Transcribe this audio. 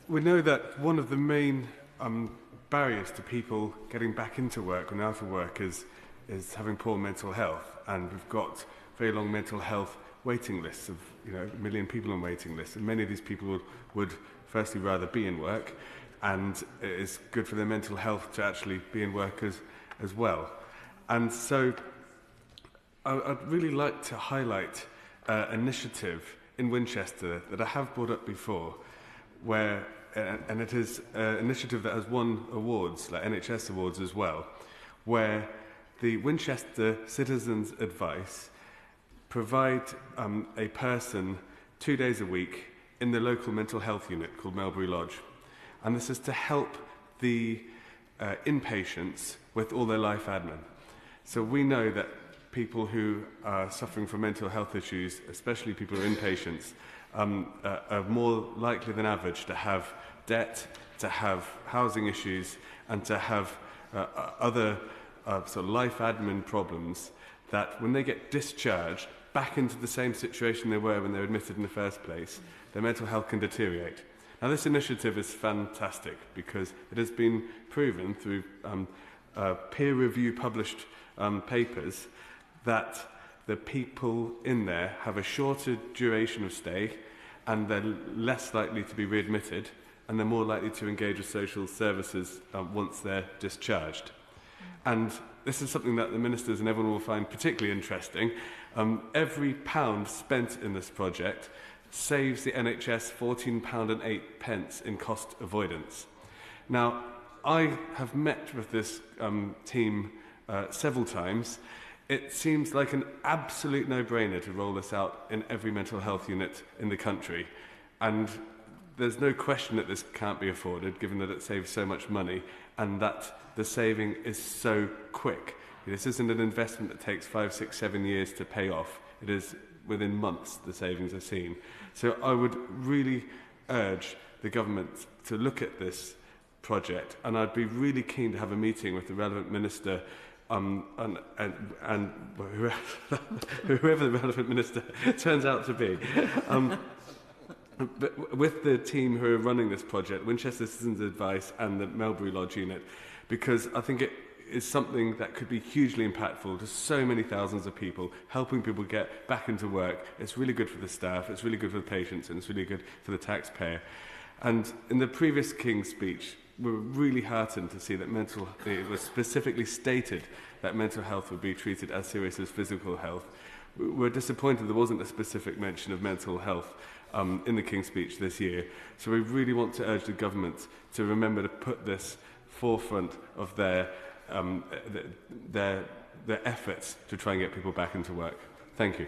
We know that one of the main barriers to people getting back into work when out of work is having poor mental health, and we've got very long mental health waiting lists of 1 million people on waiting lists, and many of these people would firstly rather be in work, and it is good for their mental health to actually be in work as well. And so I'd really like to highlight an initiative in Winchester that I have brought up before, where and it is an initiative that has won awards, like NHS awards as well, where the Winchester Citizens Advice provide a person 2 days a week in the local mental health unit called Melbury Lodge. And this is to help the inpatients with all their life admin. So we know that people who are suffering from mental health issues, especially people who are inpatients, are more likely than average to have debt, to have housing issues, and to have other sort of life admin problems that when they get discharged back into the same situation they were when they were admitted in the first place, their mental health can deteriorate. Now, this initiative is fantastic because it has been proven through peer-review published papers that the people in there have a shorter duration of stay, and they're less likely to be readmitted, and they're more likely to engage with social services once they're discharged. And this is something that the ministers and everyone will find particularly interesting. Every pound spent in this project saves the NHS £14.08 in cost avoidance. Now, I have met with this team several times. It seems like an absolute no-brainer to roll this out in every mental health unit in the country. And there's no question that this can't be afforded, given that it saves so much money and that the saving is so quick. This isn't an investment that takes 5, 6, 7 years to pay off. It is within months the savings are seen. So I would really urge the government to look at this project, and I'd be really keen to have a meeting with the relevant minister and whoever the relevant minister turns out to be. But with the team who are running this project, Winchester Citizens Advice and the Melbury Lodge unit, because I think it is something that could be hugely impactful to so many thousands of people, helping people get back into work. It's really good for the staff, it's really good for the patients, and it's really good for the taxpayer. And in the previous King's speech, we were really heartened to see that it was specifically stated that mental health would be treated as serious as physical health. We're disappointed there wasn't a specific mention of mental health in the King's speech this year. So we really want to urge the government to remember to put this forefront of their efforts to try and get people back into work. Thank you.